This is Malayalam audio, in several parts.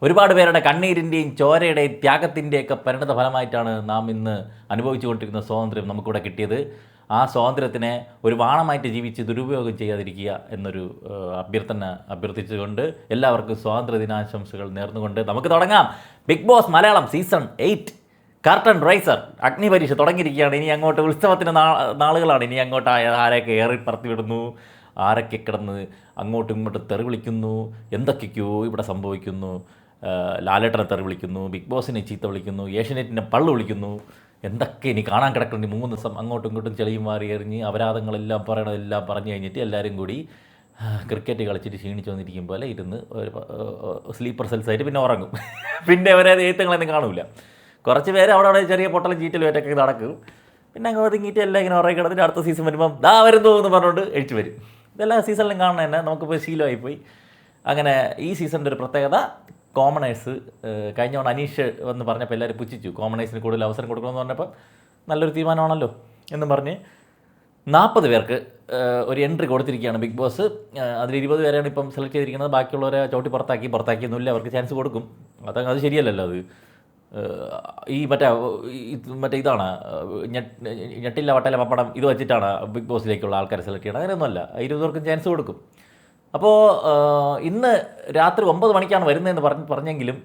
ഒരുപാട് പേരുടെ കണ്ണീരിൻ്റെയും ചോരയുടെയും ത്യാഗത്തിൻ്റെയൊക്കെ പരിണത ഫലമായിട്ടാണ് നാം ഇന്ന് അനുഭവിച്ചുകൊണ്ടിരിക്കുന്ന സ്വാതന്ത്ര്യം നമുക്കിവിടെ കിട്ടിയത്. ആ സ്വാതന്ത്ര്യത്തിനെ ഒരു വാണമായിട്ട് ജീവിച്ച് ദുരുപയോഗം ചെയ്യാതിരിക്കുക എന്നൊരു അഭ്യർത്ഥിച്ചുകൊണ്ട് എല്ലാവർക്കും സ്വാതന്ത്ര്യ ദിനാശംസകൾ നേർന്നുകൊണ്ട് നമുക്ക് തുടങ്ങാം. Big boss Malayalam season 8 curtain raiser Agnipariksha തുടങ്ങിയിരിക്കുകയാണ്. ഇനി അങ്ങോട്ട് ഉത്സവത്തിൻ്റെ നാളുകളാണ്. ഇനി അങ്ങോട്ട് ആരൊക്കെ ഏറി പറത്തി വിടുന്നു, ആരൊക്കെ കിടന്ന് അങ്ങോട്ടും ഇങ്ങോട്ടും തെറി വിളിക്കുന്നു, എന്തൊക്കെയോ ഇവിടെ സംഭവിക്കുന്നു. ലാലേട്ടനെ തെറി വിളിക്കുന്നു, ബിഗ് ബോസിനെ ചീത്ത വിളിക്കുന്നു, ഏഷ്യനെറ്റിനെ പള്ളു വിളിക്കുന്നു. എന്തൊക്കെ ഇനി കാണാൻ കിടക്കുന്നുണ്ട്. 3 ദിവസം അങ്ങോട്ടും ഇങ്ങോട്ടും ചെളിയും മാറി എറിഞ്ഞ് അപരാധങ്ങളെല്ലാം പറയണതെല്ലാം പറഞ്ഞു കഴിഞ്ഞിട്ട് എല്ലാവരും കൂടി ക്രിക്കറ്റ് കളിച്ചിട്ട് ക്ഷീണിച്ച് വന്നിരിക്കും പോലെ ഇരുന്ന് ഒരു സ്ലീപ്പർ സെൽസായിട്ട് പിന്നെ ഉറങ്ങും. പിന്നെ അവരെ എഴുത്തങ്ങളൊന്നും കാണൂല. കുറച്ച് പേര് അവിടെ ചെറിയ പൊട്ടലും ചീറ്റലും ആയിട്ടൊക്കെ നടക്കും. പിന്നെ അങ്ങ് ഒതുങ്ങിയിട്ട് എല്ലാം ഇങ്ങനെ ഉറങ്ങി കിടന്നിട്ട് അടുത്ത സീസൺ വരുമ്പം ദാ വരുന്നു എന്ന് പറഞ്ഞുകൊണ്ട് എഴുതി വരും. ഇതെല്ലാം സീസണിലും കാണുന്നത് തന്നെ നമുക്കിപ്പോൾ ശീലമായിപ്പോയി. അങ്ങനെ ഈ സീസണിൻ്റെ ഒരു പ്രത്യേകത, കോമണേഴ്സ് കഴിഞ്ഞ തവണ അനീഷ് എന്ന് പറഞ്ഞപ്പോൾ എല്ലാവരും പുച്ഛിച്ചു. കോമണേഴ്സിന് കൂടുതൽ അവസരം കൊടുക്കണമെന്ന് പറഞ്ഞപ്പോൾ നല്ലൊരു തീരുമാനമാണല്ലോ എന്നും പറഞ്ഞ് 40 പേർക്ക് ഒരു എൻട്രി കൊടുത്തിരിക്കുകയാണ് ബിഗ് ബോസ്. അതിൽ 20 പേരെയാണ് ഇപ്പം സെലക്ട് ചെയ്തിരിക്കുന്നത്. ബാക്കിയുള്ളവരെ ചവിട്ടി പുറത്താക്കിയൊന്നുമില്ല, അവർക്ക് ചാൻസ് കൊടുക്കും. അത് ശരിയല്ലല്ലോ. അത് ഈ മറ്റേ ഇതാണ് ഞെട്ടില്ല വട്ടല പപ്പടം ഇത് വെച്ചിട്ടാണ് ബിഗ് ബോസിലേക്കുള്ള ആൾക്കാരെ സെലക്ട് ചെയ്യണം. അങ്ങനെയൊന്നുമല്ല, 20 പേർക്കും ചാൻസ് കൊടുക്കും. അപ്പോൾ ഇന്ന് രാത്രി 9 മണിക്കാണ് വരുന്നതെന്ന് പറഞ്ഞെങ്കിലും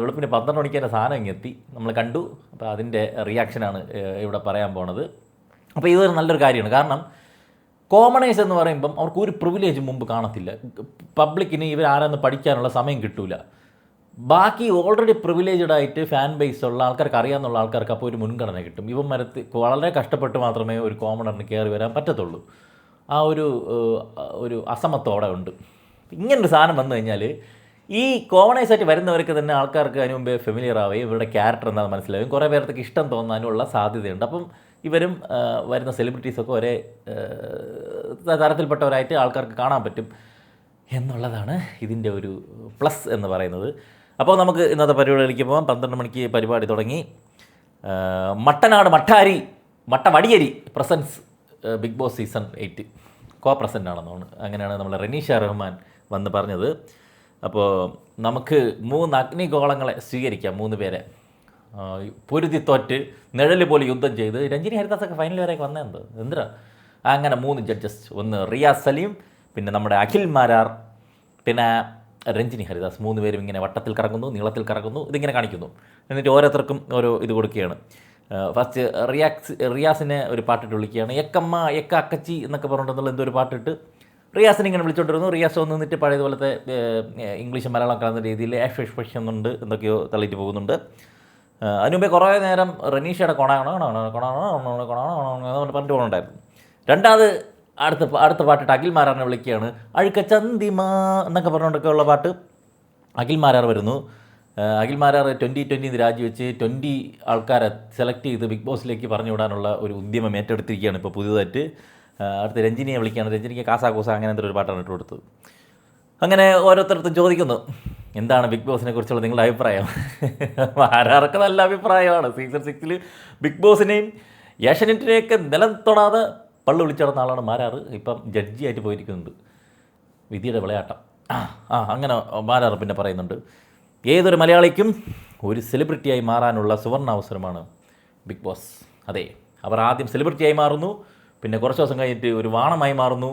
വെളുപ്പിന് 12 മണിക്ക് തന്നെ സാധനം ഇങ്ങെത്തി, നമ്മൾ കണ്ടു. അപ്പോൾ അതിൻ്റെ റിയാക്ഷനാണ് ഇവിടെ പറയാൻ പോണത്. അപ്പോൾ ഇതൊരു നല്ലൊരു കാര്യമാണ്. കാരണം കോമണേഴ്സ് എന്ന് പറയുമ്പം അവർക്ക് ഒരു പ്രിവിലേജ് മുമ്പ് കാണത്തില്ല. പബ്ലിക്കിന് ഇവരാരെന്ന് പഠിക്കാനുള്ള സമയം കിട്ടൂല. ബാക്കി ഓൾറെഡി പ്രിവിലേജ്ഡ് ആയിട്ട് ഫാൻ ബേസ് ഉള്ള ആൾക്കാർക്ക് അറിയാമെന്നുള്ള ആൾക്കാർക്ക് അപ്പോൾ ഒരു മുൻഗണന കിട്ടും. വളരെ കഷ്ടപ്പെട്ട് മാത്രമേ ഒരു കോമണറിന് കയറി വരാൻ പറ്റത്തുള്ളൂ. ആ ഒരു അസമത്വം അവിടെ ഉണ്ട്. ഇങ്ങനൊരു സാധനം വന്നു കഴിഞ്ഞാൽ ഈ കോമണേഴ്സായിട്ട് വരുന്നവർക്ക് തന്നെ ആൾക്കാർക്ക് അതിന് മുമ്പേ ഫെമിലിയർ ആവുകയും ഇവരുടെ ക്യാരക്ടർ എന്താണെന്ന് മനസ്സിലാവും. കുറേ പേർക്ക് ഇഷ്ടം തോന്നാനുള്ള സാധ്യതയുണ്ട്. അപ്പം ഇവരും വരുന്ന സെലിബ്രിറ്റീസൊക്കെ ഒരേ തരത്തിൽപ്പെട്ടവരായിട്ട് ആൾക്കാർക്ക് കാണാൻ പറ്റും എന്നുള്ളതാണ് ഇതിൻ്റെ ഒരു പ്ലസ് എന്ന് പറയുന്നത്. അപ്പോൾ നമുക്ക് ഇന്നത്തെ പരിപാടിയിലേക്ക് പോകാം. 12 മണിക്ക് പരിപാടി തുടങ്ങി. മട്ടനാട് മട്ടവടിയരി presence big boss season 8 present ആണെന്നാണ്. അങ്ങനെയാണ് നമ്മൾ റനീഷ റഹ്മാൻ വന്ന് പറഞ്ഞത്. അപ്പോൾ നമുക്ക് 3 അഗ്നിഗോളങ്ങളെ സ്വീകരിക്കാം. 3 പേരെ പൊരുതി തോറ്റ് നിഴല് പോലെ യുദ്ധം ചെയ്ത് രഞ്ജിനി ഹരിദാസൊക്കെ ഫൈനൽ വരെയൊക്കെ വന്നതെന്തോ എന്തിനാ. അങ്ങനെ 3 ജഡ്ജസ്, ഒന്ന് റിയാസ് സലീം, പിന്നെ നമ്മുടെ അഖിൽ മാരാർ, പിന്നെ രഞ്ജിനി ഹരിദാസ്. 3 പേരും ഇങ്ങനെ വട്ടത്തിൽ കറങ്ങുന്നു, നീളത്തിൽ കറങ്ങുന്നു, ഇതിങ്ങനെ കാണിക്കുന്നു. എന്നിട്ട് ഓരോരുത്തർക്കും ഓരോ ഇത് കൊടുക്കുകയാണ്. ഫസ്റ്റ് റിയാസിനെ ഒരു പാട്ടിട്ട് വിളിക്കുകയാണ്. എക്കമ്മ എക്ക അക്കച്ചി എന്നൊക്കെ പറഞ്ഞിട്ടുള്ള എന്തോ ഒരു പാട്ടിട്ട് റിയാസിനെ ഇങ്ങനെ വിളിച്ചുകൊണ്ടിരുന്നു. റിയാസ് വന്ന് നിന്നിട്ട് പഴയതുപോലത്തെ ഇംഗ്ലീഷ് മലയാളം കലർന്ന രീതിയിൽ എക്സ്പ്രഷൻ ഉണ്ട്, എന്തൊക്കെയോ തള്ളിയിട്ട് പോകുന്നുണ്ട്. അതിനുമുമ്പേ കുറേ നേരം റനീഷയുടെ പറഞ്ഞിട്ട് പോകുന്നുണ്ടായിരുന്നു. രണ്ടാമത് അടുത്ത പാട്ടിട്ട് അഖിൽ മാരാറിനെ വിളിക്കുകയാണ്. അഴുക്ക ചന്തിമ എന്നൊക്കെ പറഞ്ഞുകൊണ്ടൊക്കെ ഉള്ള പാട്ട് അഖിൽ മാരാർ വരുന്നു. അഖിൽ മാരാർ 2020 രാജിവെച്ച് 20 ആൾക്കാരെ സെലക്ട് ചെയ്ത് ബിഗ് ബോസിലേക്ക് പറഞ്ഞു വിടാനുള്ള ഒരു ഉദ്യമം ഏറ്റെടുത്തിരിക്കുകയാണ് ഇപ്പോൾ പുതിയതായിട്ട്. അടുത്ത് രഞ്ജിനിയെ വിളിക്കുകയാണ്. രഞ്ജിനിക്ക് കാസാകൂസ അങ്ങനെ എന്തൊരു പാട്ടാണ് ഇട്ട് കൊടുത്തത്. അങ്ങനെ ഓരോരുത്തർക്കും ചോദിക്കുന്നു, എന്താണ് ബിഗ് ബോസിനെ കുറിച്ചുള്ള നിങ്ങളുടെ അഭിപ്രായം? മാരാർക്ക് നല്ല അഭിപ്രായമാണ്. സീസൺ 6 ബിഗ് ബോസിനെയും ഏഷ്യനെറ്റിനെയൊക്കെ നിലം തൊടാതെ പള്ളു വിളിച്ചിടന്ന ആളാണ് മാരാർ. ഇപ്പം ജഡ്ജിയായിട്ട് പോയിരിക്കുന്നുണ്ട്. വിധിയുടെ വിളയാട്ടം. അങ്ങനെ മാരാർ പിന്നെ പറയുന്നുണ്ട്, ഏതൊരു മലയാളിക്കും ഒരു സെലിബ്രിറ്റിയായി മാറാനുള്ള സുവർണ്ണ അവസരമാണ് ബിഗ് ബോസ്. അതെ, അവർ ആദ്യം സെലിബ്രിറ്റിയായി മാറുന്നു, പിന്നെ കുറച്ച് ദിവസം കഴിഞ്ഞിട്ട് ഒരു വാണമായി മാറുന്നു,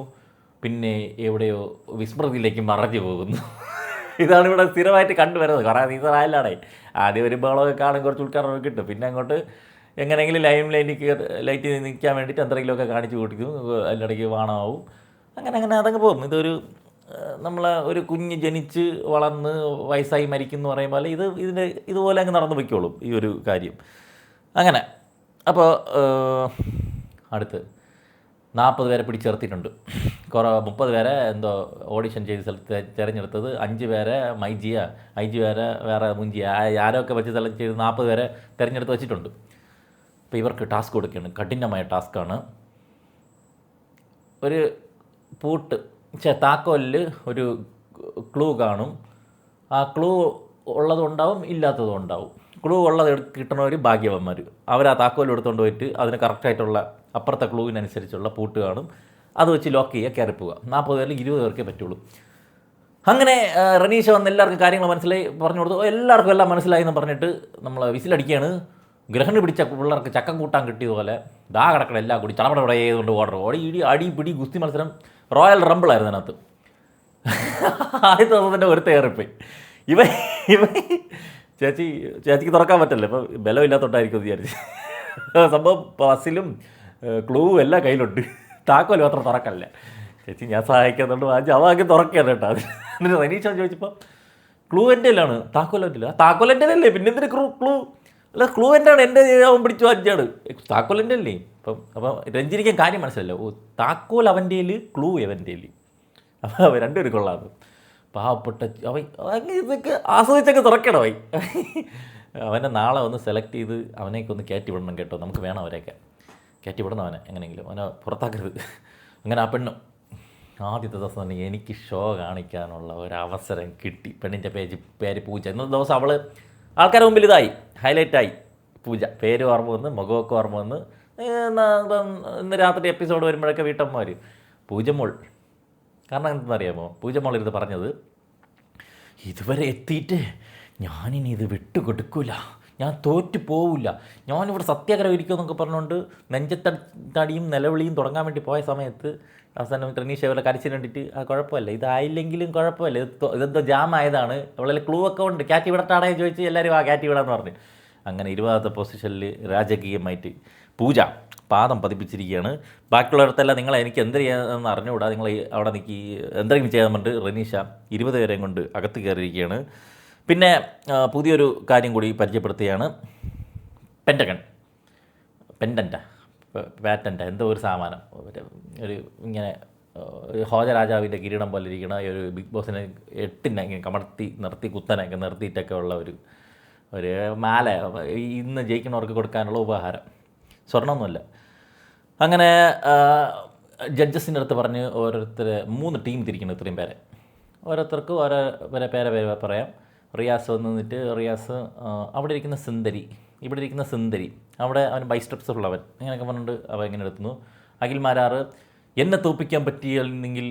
പിന്നെ എവിടെയോ വിസ്മൃതിയിലേക്ക് മറഞ്ഞു പോകുന്നു. ഇതാണ് ഇവിടെ സ്ഥിരമായിട്ട് കണ്ടുവരുന്നത്. കുറേ സീസൺ ആയല്ലാണേ. ആദ്യം ഒരു ബഹളമൊക്കെ കാണും, കുറച്ച് ഉൾക്കാരൊക്കെ കിട്ടും. പിന്നെ അങ്ങോട്ട് എങ്ങനെയെങ്കിലും ലൈറ്റ് നിൽക്കാൻ വേണ്ടിയിട്ട് എന്തെങ്കിലുമൊക്കെ കാണിച്ചു കൂട്ടിക്കും. അതിനിടയ്ക്ക് വാണമാവും. അങ്ങനെ അതങ്ങ് പോകും. ഇതൊരു ഒരു കുഞ്ഞ് ജനിച്ച് വളർന്ന് വയസ്സായി മരിക്കും എന്ന് പറയുമ്പോൾ ഇതുപോലെ അങ്ങ് നടന്നു വയ്ക്കോളും ഈ ഒരു കാര്യം. അങ്ങനെ അപ്പോൾ അടുത്ത് 40 പേരെ പിടിച്ചേർത്തിട്ടുണ്ട്. 30 പേരെ എന്തോ ഓഡിഷൻ ചെയ്ത് തിരഞ്ഞെടുത്തത്. 5 പേരെ ഐജി പേരെ വേറെ മുഞ്ചിയ ആരൊക്കെ വെച്ച് സെലക്ട് ചെയ്ത് 40 പേരെ തിരഞ്ഞെടുത്ത് വെച്ചിട്ടുണ്ട്. അപ്പോൾ ഇവർക്ക് ടാസ്ക് കൊടുക്കുകയാണ്. കഠിനമായ ടാസ്ക്കാണ്. ഒരു താക്കോലിൽ ഒരു ക്ലൂ കാണും. ആ ക്ലൂ ഉള്ളതും ഉണ്ടാവും, ഇല്ലാത്തതും ഉണ്ടാവും. ക്ലൂ ഉള്ളത് കിട്ടണവർ ഭാഗ്യവന്മാർ. അവർ ആ താക്കോൽ എടുത്തുകൊണ്ട് പോയിട്ട് അതിന് കറക്റ്റായിട്ടുള്ള അപ്പുറത്തെ ക്ലൂവിനനുസരിച്ചുള്ള പൂട്ട് കാണും. അത് വെച്ച് ലോക്ക് ചെയ്യുക, കയറിപ്പോവുക. 40 പേരിൽ 20 പേർക്കേ പറ്റുള്ളൂ. അങ്ങനെ റനീഷ വന്ന് എല്ലാവർക്കും കാര്യങ്ങൾ മനസ്സിലായി പറഞ്ഞു കൊടുത്തു. എല്ലാവർക്കും എല്ലാം മനസ്സിലായി എന്ന് പറഞ്ഞിട്ട് നമ്മൾ വിസിലടിക്കുകയാണ്. ഗ്രഹണി പിടിച്ച പിള്ളേർക്ക് ചക്കം കൂട്ടാൻ കിട്ടിയതുപോലെ ദാ കിടക്കണം എല്ലാം കൂടി ചടപട ചെയ്തുകൊണ്ട് ഓടി ഇടി അടി പിടി ഗുസ്തി മത്സരം റോയൽ റംബിളായിരുന്നു അതിനകത്ത്. ആദ്യത്തെ ദിവസത്തിൻ്റെ ഒരു തയ്യാറിപ്പോയി. ഇവ ഇവ ചേച്ചിക്ക് തുറക്കാൻ പറ്റില്ല, ഇപ്പം ബലമില്ലാത്തോണ്ടായിരിക്കും വിചാരിച്ച്. സംഭവം ബസ്സിലും ക്ലൂവും എല്ലാം കയ്യിലുണ്ട്, താക്കോൽ മാത്രം തുറക്കല്ല. ചേച്ചി ഞാൻ സഹായിക്കാന്നുണ്ട് വാങ്ങിച്ച് അവ തുറക്കുകയാണ് കേട്ടോ. അതിന് റനീഷ ചോദിച്ചപ്പോൾ ക്ലൂ എൻ്റെ അല്ലാണ്, താക്കോൽ എൻ്റെ ഇല്ല. താക്കോൽ എൻ്റെ അല്ലേ, പിന്നെ എന്തിന് ക്ലൂ അല്ല, ക്ലൂ എൻ്റെ ആണ്, എൻ്റെ അവൻ പിടിച്ചു വാങ്ങിച്ചാണ്, താക്കോൽ എൻ്റെ അല്ലേ. അപ്പം രഞ്ജിനിക്കാൻ കാര്യം മനസ്സിലല്ലോ, ഓ താക്കോൽ അവൻ്റെ ക്ലൂ എവൻ്റെ. അപ്പോൾ അവൻ രണ്ടുപേരും കൊള്ളാം. പാവപ്പെട്ട അവൻ ഇതൊക്കെ ആസ്വദിച്ചൊക്കെ തുറക്കണം. അവനെ നാളെ ഒന്ന് സെലക്ട് ചെയ്ത് അവനെയൊക്കെ ഒന്ന് കയറ്റി വിടണം കേട്ടോ, നമുക്ക് വേണം അവരെയൊക്കെ കയറ്റി വിടണം അവനെ എങ്ങനെയെങ്കിലും, അവനെ പുറത്താക്കരുത്. അങ്ങനെ ആ പെണ്ണും ആദ്യത്തെ ദിവസം തന്നെ എനിക്ക് ഷോ കാണിക്കാനുള്ള ഒരവസരം കിട്ടി. പെണ്ണിൻ്റെ പേര് പൂജ. ഇന്നത്തെ ദിവസം അവൾ ആൾക്കാരുടെ മുമ്പിൽ ഇതായി ഹൈലൈറ്റായി. പൂജ പേര് ഓർമ്മ വന്ന് മുഖമൊക്കെ ഓർമ്മ വന്ന്. ഇന്ന് രാത്രി എപ്പിസോഡ് വരുമ്പോഴൊക്കെ വീട്ടമ്മമാർ പൂജമോൾ, കാരണം എന്താണെന്നറിയാമോ, പൂജമോൾ ഇരുന്ന് പറഞ്ഞത്, ഇതുവരെ എത്തിയിട്ട് ഞാനിനി ഇത് വിട്ടുകൊടുക്കില്ല, ഞാൻ തോറ്റു പോവില്ല, ഞാനിവിടെ സത്യാഗ്രഹം ഇരിക്കുമെന്നൊക്കെ പറഞ്ഞുകൊണ്ട് നെഞ്ചത്തടിയും നിലവിളിയും തുടങ്ങാൻ വേണ്ടി പോയ സമയത്ത് അവസാനം റനീഷ പോലെ കരച്ചിൽ കണ്ടിട്ട് ആ കുഴപ്പമില്ല, ഇതായില്ലെങ്കിലും കുഴപ്പമില്ല, ഇതെന്തോ ജാമായതാണ്, അവളെ ക്ലൂ ഒക്കെ ഉണ്ട്, കാറ്റി വിടട്ടാടേ ചോദിച്ച് എല്ലാവരും ആ കാറ്റി വിടാന്ന് പറഞ്ഞു. അങ്ങനെ 20ാമത്തെ പൊസിഷനിൽ രാജകീയമായിട്ട് പൂജ പാദം പതിപ്പിച്ചിരിക്കുകയാണ്. ബാക്കിയുള്ളവരത്തെല്ലാം നിങ്ങൾ എനിക്ക് എന്ത് ചെയ്യാമെന്ന് അറിഞ്ഞുകൂടാ, നിങ്ങൾ അവിടെ നിൽക്കി എന്തെങ്കിലും ചെയ്യാൻ പറഞ്ഞിട്ട് റനീഷ 20 പേരെയും കൊണ്ട് അകത്ത് കയറിയിരിക്കുകയാണ്. പിന്നെ പുതിയൊരു കാര്യം കൂടി പരിചയപ്പെടുത്തുകയാണ്. പാറ്റൻ്റ് എന്തോ ഒരു സാമാനം, ഒരു ഇങ്ങനെ ഹോജരാജാവിൻ്റെ കിരീടം പോലെ ഇരിക്കണ ഒരു ബിഗ് ബോസിനെ 8 ഇങ്ങനെ കമർത്തി നിർത്തി കുത്തനൊക്കെ നിർത്തിയിട്ടൊക്കെ ഉള്ള ഒരു മാല, ഇന്ന് ജയിക്കുന്നവർക്ക് കൊടുക്കാനുള്ള ഉപഹാരം, സ്വർണ്ണമൊന്നുമല്ല. അങ്ങനെ ജഡ്ജസിൻ്റെ അടുത്ത് പറഞ്ഞ് ഓരോരുത്തർ 3 ടീം തിരിക്കണം, ഇത്രയും പേരെ ഓരോരുത്തർക്ക് ഓരോ പേരെ പറയാം. റിയാസ് വന്ന് നിന്നിട്ട് റിയാസ് അവിടെ ഇരിക്കുന്ന സുന്ദരി, ഇവിടെ ഇരിക്കുന്ന സുന്ദരി, അവിടെ അവൻ ബൈസ്റ്റെപ്സ് ഉള്ളവൻ, അങ്ങനെയൊക്കെ പറഞ്ഞിട്ട് അവൻ എങ്ങനെ എടുത്തുന്നു. അഖിൽമാരാറ് എന്നെ തോൽപ്പിക്കാൻ പറ്റിയെങ്കിൽ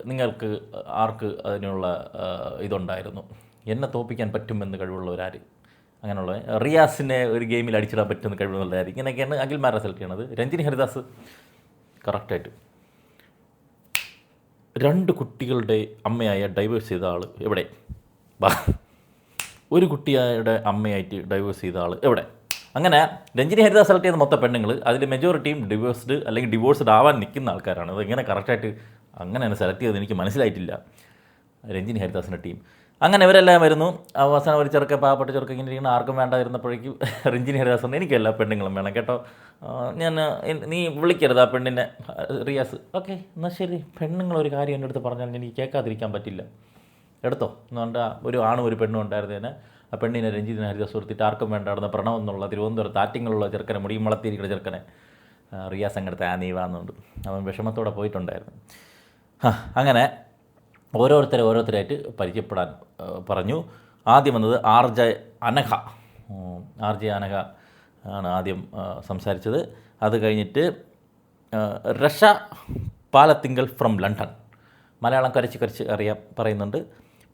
നിങ്ങൾക്ക് ആർക്ക് അതിനുള്ള ഇതുണ്ടായിരുന്നു, എന്നെ തോൽപ്പിക്കാൻ പറ്റുമെന്ന് കഴിവുള്ളവരാര്, അങ്ങനെയുള്ള റിയാസിനെ ഒരു ഗെയിമിൽ അടിച്ചിടാൻ പറ്റുമെന്ന് കഴിവുള്ളവരാര്, ഇങ്ങനെയൊക്കെയാണ് അഖിൽമാരെ സെലക്ട് ചെയ്യണത്. രഞ്ജിനി ഹരിദാസ് കറക്റ്റായിട്ട് 2 കുട്ടികളുടെ അമ്മയായ ഡൈവേഴ്സ് ചെയ്ത ആൾ എവിടെ? ഒരു കുട്ടിയുടെ അമ്മയായിട്ട് ഡൈവേഴ്സ് ചെയ്ത ആൾ എവിടെ? അങ്ങനെ രഞ്ജിനി ഹരിദാസ് സെലക്ട് ചെയ്ത മൊത്തം പെണ്ണുങ്ങൾ അതിൽ മെജോറിറ്റിയും ഡിവോഴ്സ്ഡ് അല്ലെങ്കിൽ ഡിവോഴ്സ്ഡ് ആവാൻ നിൽക്കുന്ന ആൾക്കാരാണ്. അത് എങ്ങനെ കറക്റ്റായിട്ട് അങ്ങനെയാണ് സെലക്ട് ചെയ്തത് എനിക്ക് മനസ്സിലായിട്ടില്ല. രഞ്ജിനി ഹരിദാസിൻ്റെ ടീം അങ്ങനെ ഇവരെല്ലാം വരുന്നു. അവസാനം ഒരു ചെറുക്ക പാവപ്പെട്ട ചെറുക്ക ഇങ്ങനെ ഇരിക്കുന്ന ആർക്കും വേണ്ടായിരുന്നപ്പോഴേക്കും രഞ്ജിനി ഹരിദാസ് പറഞ്ഞു, എനിക്കെല്ലാ പെണ്ണുങ്ങളും വേണം കേട്ടോ, നീ വിളിക്കരുത് ആ പെണ്ണിനെ. റിയാസ് ഓക്കെ എന്നാൽ ശരി, പെണ്ണുങ്ങളൊരു കാര്യം എൻ്റെ അടുത്ത് പറഞ്ഞാൽ എനിക്ക് കേൾക്കാതിരിക്കാൻ പറ്റില്ല, എടുത്തോ എന്നുകൊണ്ട് ഒരു ആണും ഒരു പെണ്ണും ഉണ്ടായിരുന്നതിന് ആ പെണ്ണിനെ രഞ്ജിനി ഹരിദാസ് കൊടുത്തിട്ട് ആർക്കും വേണ്ടായിരുന്ന പ്രണവ് എന്നുള്ള തിരുവനന്തപുരത്ത് ആറ്റിങ്ങളുള്ള ചെറുക്കനെ, മുടിയും വളർത്തിയിരിക്കുന്ന ചെറുക്കനെ റിയാസ് അങ്ങടുത്ത് നീവാന്നുണ്ട്. അവൻ വിഷമത്തോടെ പോയിട്ടുണ്ടായിരുന്നു. അങ്ങനെ ഓരോരുത്തരായിട്ട് പരിചയപ്പെടാൻ പറഞ്ഞു. ആദ്യം വന്നത് ആർ ജെ അനഘ ആണ് ആദ്യം സംസാരിച്ചത്. അത് കഴിഞ്ഞിട്ട് രഷ പാലത്തിങ്കൽ ഫ്രം ലണ്ടൻ, മലയാളം കരച്ച് അറിയാം പറയുന്നുണ്ട്.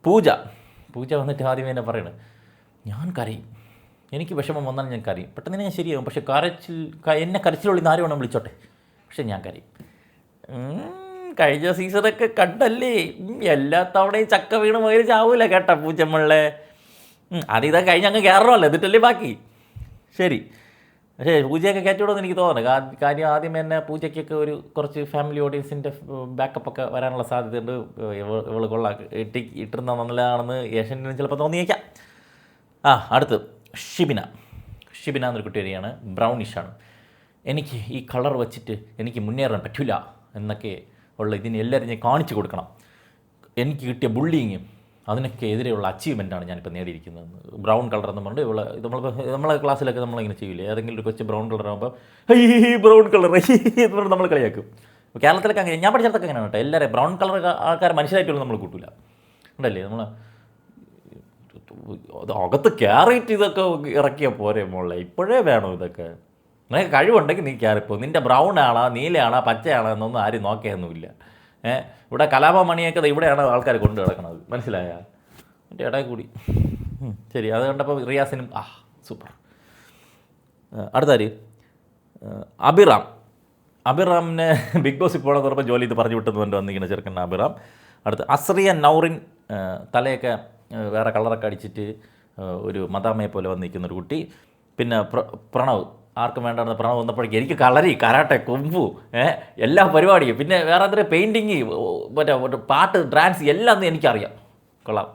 പൂജ വന്നിട്ട് ആദ്യം എന്നെ പറയണത്, ഞാൻ കരയും, എനിക്ക് വിഷമം വന്നാൽ ഞാൻ കരയും, പെട്ടെന്ന് ഞാൻ ശരിയാകും, പക്ഷേ എന്നെ കരച്ചിലുള്ളിൽ ആരും വേണം വിളിച്ചോട്ടെ, പക്ഷെ ഞാൻ കരയും. കഴിഞ്ഞ സീസണൊക്കെ കണ്ടല്ലേ, എല്ലാ തവണയും ചക്ക വീണ് പോയി ചാവൂല കേട്ടാ പൂച്ചമ്മളെ. അതിതാ കഴിഞ്ഞ അങ്ങ് കയറണമല്ലോ, എന്നിട്ടല്ലേ ബാക്കി. ശരി, പക്ഷേ പൂജയൊക്കെ കയറ്റിവിടുമെന്ന് എനിക്ക് തോന്നുന്നു. കാര്യം ആദ്യം തന്നെ പൂജയ്ക്കൊക്കെ ഒരു കുറച്ച് ഫാമിലി ഓഡിയൻസിൻ്റെ ബാക്കപ്പൊക്കെ വരാനുള്ള സാധ്യതയുണ്ട്. ഇവൾ കൊള്ളാം ഇട്ടിരുന്ന നല്ലതാണെന്ന് ഏഷ്യന് ചിലപ്പോൾ തോന്നിയേക്കാം. അടുത്ത് ഷിബിന എന്നൊരു കുട്ടി വരികയാണ്. ബ്രൗണിഷാണ്. എനിക്ക് ഈ കളർ വെച്ചിട്ട് എനിക്ക് മുന്നേറാൻ പറ്റില്ല എന്നൊക്കെ ഉള്ള ഇതിന് എല്ലാവരും ഞാൻ കാണിച്ചു കൊടുക്കണം. എനിക്ക് കിട്ടിയ ബുള്ളിങ്ങും അതിനൊക്കെ എതിരെയുള്ള അച്ചീവ്മെൻറ്റാണ് ഞാനിപ്പോൾ നേടിയിരിക്കുന്നത്. ബ്രൗൺ കളർ എന്ന് പറഞ്ഞിട്ട് നമ്മളെ ക്ലാസ്സിലൊക്കെ നമ്മളിങ്ങനെ ചെയ്യില്ലേ, ഏതെങ്കിലും ഒരു കൊച്ചു ബ്രൗൺ കളർ ആകുമ്പോൾ ബ്രൗൺ കളർ എന്ന് പറഞ്ഞ് നമ്മൾ കളിയാക്കും. കേരളത്തിലൊക്കെ അങ്ങനെ, ഞാൻ പഠിച്ചിടത്തൊക്കെ അങ്ങനെ കേട്ടോ, എല്ലാവരും ബ്രൗൺ കളർ ആൾക്കാർ മനുഷ്യരായിട്ടുള്ള നമ്മൾ കൂട്ടില്ല ഉണ്ടല്ലേ. നമ്മൾ അകത്ത് കയറിയിട്ട് ഇതൊക്കെ ഇറക്കിയാൽ പോരെ മോളെ, ഇപ്പോഴേ വേണോ ഇതൊക്കെ? നിനക്ക് കഴിവുണ്ടെങ്കിൽ നീ കയറിപ്പോ, നിൻ്റെ ബ്രൗൺ ആണോ നീലയാണോ പച്ചയാണോ എന്നൊന്നും ആരും നോക്കിയൊന്നുമില്ല. ഇവിടെ കലാപമണിയൊക്കെ ഇവിടെയാണ് ആൾക്കാർ കൊണ്ടു കിടക്കുന്നത്, മനസ്സിലായ എൻ്റെ ഇടയിൽ കൂടി. ശരി, അത് കണ്ടപ്പോൾ റിയാസിനും സൂപ്പർ. അടുത്താര് അഭിറാമിനെ ബിഗ് ബോസ് ഇപ്പോൾ പറഞ്ഞപ്പോൾ ജോലി ഇത് പറഞ്ഞു വിട്ടെന്ന് കൊണ്ട് വന്നിങ്ങനെ ചെറുക്കൻ അഭിറാം. അടുത്ത് അസ്രിയ നൗറിൻ, തലയൊക്കെ വേറെ കളറൊക്കെ അടിച്ചിട്ട് ഒരു മദാമയെ പോലെ വന്നിരിക്കുന്നൊരു കുട്ടി. പിന്നെ പ്രണവ്, ആർക്കും വേണ്ടായിരുന്ന പ്രണവ് വന്നപ്പോഴേക്കും എനിക്ക് കളരി, കരാട്ടെ, കുംഫു, എല്ലാ പരിപാടിയും, പിന്നെ വേറെ അത്ര പെയിൻറ്റിങ്, മറ്റേ പാട്ട്, ഡാൻസ് എല്ലാം ഒന്നും എനിക്കറിയാം. കൊള്ളാം.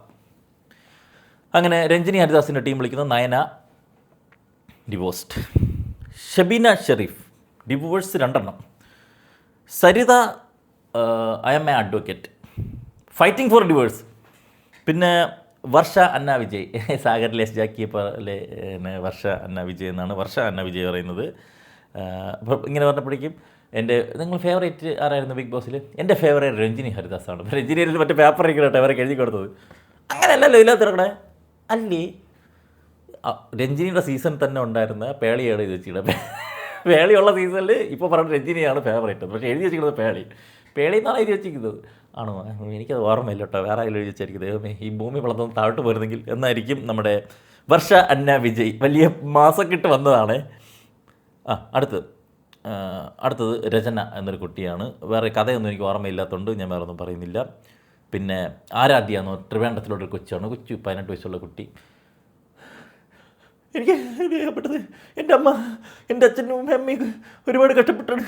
അങ്ങനെ രഞ്ജിനി ഹരിദാസിൻ്റെ ടീം വിളിക്കുന്ന Nayana divorced. Shabeena Sherif divorce 2. Saritha I am a advocate, fighting for divorce. പിന്നെ വർഷ അന്ന വിജയ്, സാഗറിലെ ജാക്കിയെ പോലെ വർഷ അന്ന വിജയ് എന്നാണ് വർഷ അന്ന വിജയ് പറയുന്നത്. അപ്പോൾ ഇങ്ങനെ പറഞ്ഞപ്പോഴേക്കും നിങ്ങൾ ഫേവറേറ്റ് ആരായിരുന്നു ബിഗ് ബോസിൽ? എൻ്റെ ഫേവറേറ്റ് രഞ്ജിനി ഹരിദാസാണ്. രഞ്ജിനി ഹരിദാസ് മറ്റേ പേപ്പർ ഇരിക്കട്ടെ അവരൊക്കെ എഴുതി കൊടുത്തത്. അങ്ങനെയല്ലല്ലോ ഇല്ലാത്തിറക്കണേ അല്ലേ. രഞ്ജിനിയുടെ സീസൺ തന്നെ ഉണ്ടായിരുന്ന പേളിയാണ് ഇത് വെച്ചിട്ട്. പേളിയുള്ള സീസണിൽ ഇപ്പോൾ പറഞ്ഞ രഞ്ജിനിയാണ് ഫേവറേറ്റ്, പക്ഷേ എഴുതി വെച്ചിരിക്കുന്നത് പേളി എന്നാണ് എഴുതി വെച്ചിരിക്കുന്നത്. ആണോ? എനിക്കത് ഓർമ്മയില്ല കേട്ടോ, വേറെ ആരെങ്കിലും എഴുതി വെച്ചായിരിക്കും. ദൈവമേ, ഈ ഭൂമി വളർന്നു താഴോട്ട് പോയിരുന്നെങ്കിൽ എന്നായിരിക്കും നമ്മുടെ വർഷ അന്ന വിജയ്. വലിയ മാസക്കിട്ട് വന്നതാണ്. അടുത്തത് രചന എന്നൊരു കുട്ടിയാണ്. വേറെ കഥയൊന്നും എനിക്ക് ഓർമ്മയില്ലാത്തതുകൊണ്ട് ഞാൻ വേറെ ഒന്നും പറയുന്നില്ല. പിന്നെ ആരാധ്യ എന്നോ ട്രിവാൻഡ്രത്തിലോട്ടൊരു കൊച്ചാണ്, 18 വയസ്സുള്ള കുട്ടി. എനിക്ക് കഷ്ടപ്പെട്ടത് എൻ്റെ അമ്മ, എൻ്റെ അച്ഛനും അമ്മയും ഒരുപാട് കഷ്ടപ്പെട്ടാണ്.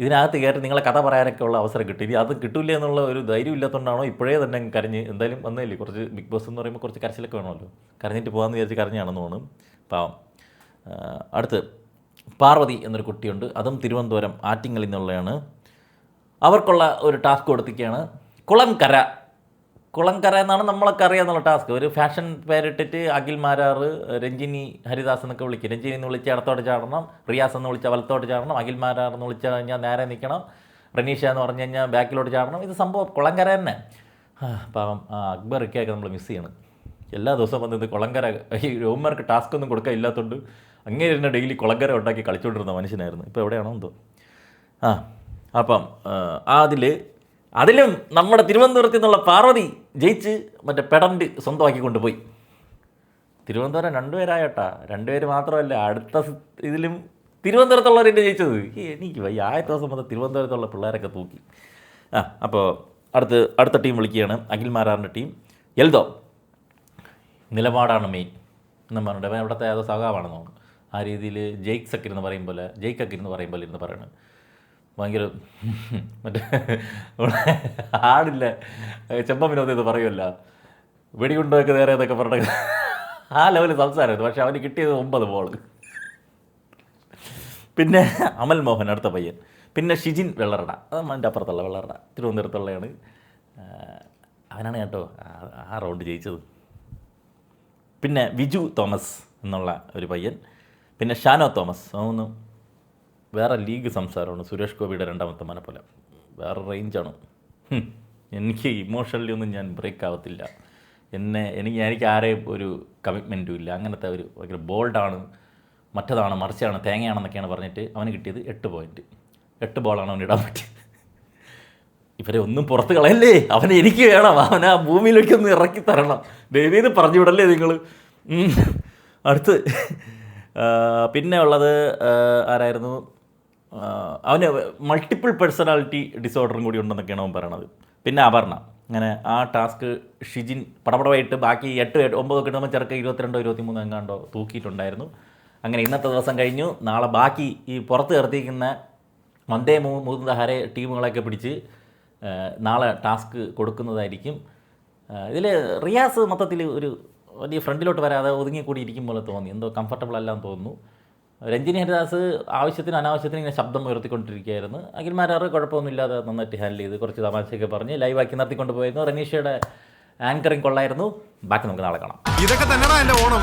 ഇതിനകത്ത് കയറി നിങ്ങളെ കഥ പറയാനൊക്കെ ഉള്ള അവസരം കിട്ടും. ഇനി അത് കിട്ടില്ല എന്നുള്ള ഒരു ധൈര്യം ഇല്ലാത്തതുകൊണ്ടാണോ ഇപ്പോഴേ തന്നെ കരഞ്ഞ്? എന്തായാലും വന്നില്ലേ, കുറച്ച് ബിഗ് ബോസ് എന്ന് പറയുമ്പോൾ കുറച്ച് കരച്ചിലൊക്കെ വേണമല്ലോ. കരഞ്ഞിട്ട് പോകാമെന്ന് വിചാരിച്ച് കരഞ്ഞാണെന്ന് തോന്നും, പാവം. അടുത്ത് പാർവതി എന്നൊരു കുട്ടിയുണ്ട്, അതും തിരുവനന്തപുരം ആറ്റിങ്ങൽ നിന്നുള്ളതാണ്. അവർക്കുള്ള ഒരു ടാസ്ക് കൊടുത്തിരിക്കുകയാണ്. കുളങ്കര എന്നാണ് നമ്മളൊക്കെ അറിയാമെന്നുള്ള ടാസ്ക്. ഒരു ഫാഷൻ പേരിട്ടിട്ട് അഖിൽ മാരാറ്, രഞ്ജിനി ഹരിദാസ് എന്നൊക്കെ വിളിക്കും. രഞ്ജിനി എന്ന് വിളിച്ച് ഇടത്തോട്ട് ചാടണം, റിയാസ് എന്ന് വിളിച്ചാൽ വലത്തോട്ട് ചാടണം, അഖിൽ മാരാർ എന്ന് വിളിച്ചാൽ കഴിഞ്ഞാൽ നേരെ നിൽക്കണം, റനീഷ എന്ന് പറഞ്ഞു കഴിഞ്ഞാൽ ബാക്കിലോട്ട് ചാടണം. ഇത് സംഭവം കുളങ്കര തന്നെ. പാവം അക്ബർ ഇക്കയൊക്കെ നമ്മൾ മിസ് ചെയ്യണം. എല്ലാ ദിവസവും വന്നത് കുളങ്കര. ഈ രോമർക്ക് ടാസ്ക് ഒന്നും കൊടുക്കാൻ ഇല്ലാത്തതുകൊണ്ട് അങ്ങനെ ഇരുന്ന് ഡെയിലി കുളങ്കര ഉണ്ടാക്കി കളിച്ചുകൊണ്ടിരുന്ന മനുഷ്യനായിരുന്നു. ഇപ്പോൾ എവിടെയാണോ എന്തോ. അപ്പം അതിലും നമ്മുടെ തിരുവനന്തപുരത്ത് നിന്നുള്ള പാർവതി ജയിച്ച് മറ്റേ പെഡന്റ് സ്വന്തമാക്കി കൊണ്ടുപോയി. തിരുവനന്തപുരം 2 പേരായോട്ടാ, 2 പേര് മാത്രമല്ല, അടുത്ത ഇതിലും തിരുവനന്തപുരത്തുള്ളവരെന്നെ ജയിച്ചത്. എനിക്ക് വയ്യ, ആദ്യത്തെ ദിവസം മുതൽ തിരുവനന്തപുരത്തുള്ള പിള്ളേരൊക്കെ തൂക്കി. അപ്പോൾ അടുത്ത ടീം വിളിക്കുകയാണ്, അഖിൽ മാരാറിൻ്റെ ടീം. എൽദോ നിലപാടാണ് മെയിൻ എന്നും പറഞ്ഞിട്ട് ഇവിടുത്തെ ഏതോ സഖാവാണെന്ന് തോന്നുന്നു. ആ രീതിയിൽ ജെയ്ക്കൊക്കെ ഇരുന്ന് പറയും പോലെ ഇരുന്ന് പറയണം. ഭയങ്കര മറ്റേ ആടില്ല ചെമ്പമിനൊന്നും ഇത് പറയുമല്ല, വെടികൊണ്ടൊക്കെ നേരെ എന്നൊക്കെ പറഞ്ഞ ആ ലെവലിൽ സംസാരമായിരുന്നു. പക്ഷെ അവന് കിട്ടിയത് 9 ബോൾ. പിന്നെ അമൽ മോഹൻ അടുത്ത പയ്യൻ. പിന്നെ ഷിജിൻ വെള്ളറട, അതിൻ്റെ അപ്പുറത്തുള്ള വെള്ളറട, തിരുവനന്തപുരത്തുള്ളതാണ്. അവനാണ് കേട്ടോ ആ റൗണ്ട് ജയിച്ചത്. പിന്നെ വിജു തോമസ് എന്നുള്ള ഒരു പയ്യൻ. പിന്നെ ഷാനോ തോമസ്, അതൊന്നും വേറെ ലീഗ് സംസാരമാണ്. സുരേഷ് ഗോപിയുടെ 2ാമത്തെ മനെ പോലെ വേറെ റേഞ്ചാണ്. എനിക്ക് ഇമോഷണലി ഒന്നും ഞാൻ ബ്രേക്ക് ആവത്തില്ല. എനിക്ക് ആരെയും ഒരു കമ്മിറ്റ്മെൻറ്റും ഇല്ല. അങ്ങനത്തെ ഒരു ഭയങ്കര ബോൾഡാണ്, മറ്റതാണ് മറിച്ചാണ് തേങ്ങയാണെന്നൊക്കെയാണ് പറഞ്ഞിട്ട് അവന് കിട്ടിയത് 8 പോയിൻറ്റ്. 8 ബോളാണ് അവന് ഇടാൻ പറ്റിയത്. ഇവരെ ഒന്നും പുറത്ത് കളയല്ലേ, അവനെ എനിക്ക് വേണം, അവനെ ആ ഭൂമിയിലേക്ക് ഒന്ന് ഇറക്കി തരണം, ദൈവീന്ന് പറഞ്ഞു വിടല്ലേ നിങ്ങൾ. അടുത്ത് പിന്നെ ഉള്ളത് ആരായിരുന്നു? അവന് മൾട്ടിപ്പിൾ പേഴ്സണാലിറ്റി ഡിസോർഡറും കൂടി ഉണ്ടെന്നൊക്കെയാണ് അവൻ പറയണത്. പിന്നെ അപർണ. അങ്ങനെ ആ ടാസ്ക് ഷിജിൻ പടപടമായിട്ട് ബാക്കി 8-9 കിട്ടുമ്പോൾ ചെറുക്ക 22-23 എങ്ങാണ്ടോ തൂക്കിയിട്ടുണ്ടായിരുന്നു. അങ്ങനെ ഇന്നത്തെ ദിവസം കഴിഞ്ഞു. നാളെ ബാക്കി ഈ പുറത്ത് നിർത്തിയിരിക്കുന്ന വന്ദേ മുകുന്ദഹരെ ടീമുകളൊക്കെ പിടിച്ച് നാളെ ടാസ്ക് കൊടുക്കുന്നതായിരിക്കും. ഇതിൽ റിയാസ് മൊത്തത്തിൽ ഒരു വലിയ ഫ്രണ്ടിലോട്ട് വരാതെ ഒതുങ്ങിക്കൂടി ഇരിക്കും പോലെ തോന്നി, എന്തോ കംഫർട്ടബിൾ അല്ലാന്ന് തോന്നുന്നു. രഞ്ജിനി ഹരിദാസ് ആവശ്യത്തിന് അനാവശ്യത്തിന് ഇങ്ങനെ ശബ്ദം ഉയർത്തിക്കൊണ്ടിരിക്കുകയായിരുന്നു. അഖിൽ മാരാർ കുഴപ്പമൊന്നുമില്ലാതെ നന്നായിട്ട് ഹാൻഡിൽ ചെയ്ത് കുറച്ച് തമാശയൊക്കെ പറഞ്ഞ് ലൈവാക്കി നിർത്തിക്കൊണ്ട് പോയിരുന്നു. റനീഷയുടെ ആങ്കറിങ് കൊള്ളായിരുന്നു. ബാക്കി നമുക്ക് നാളെ കാണാം. ഇതൊക്കെ തന്നെയാണ് എൻ്റെ ഓണം.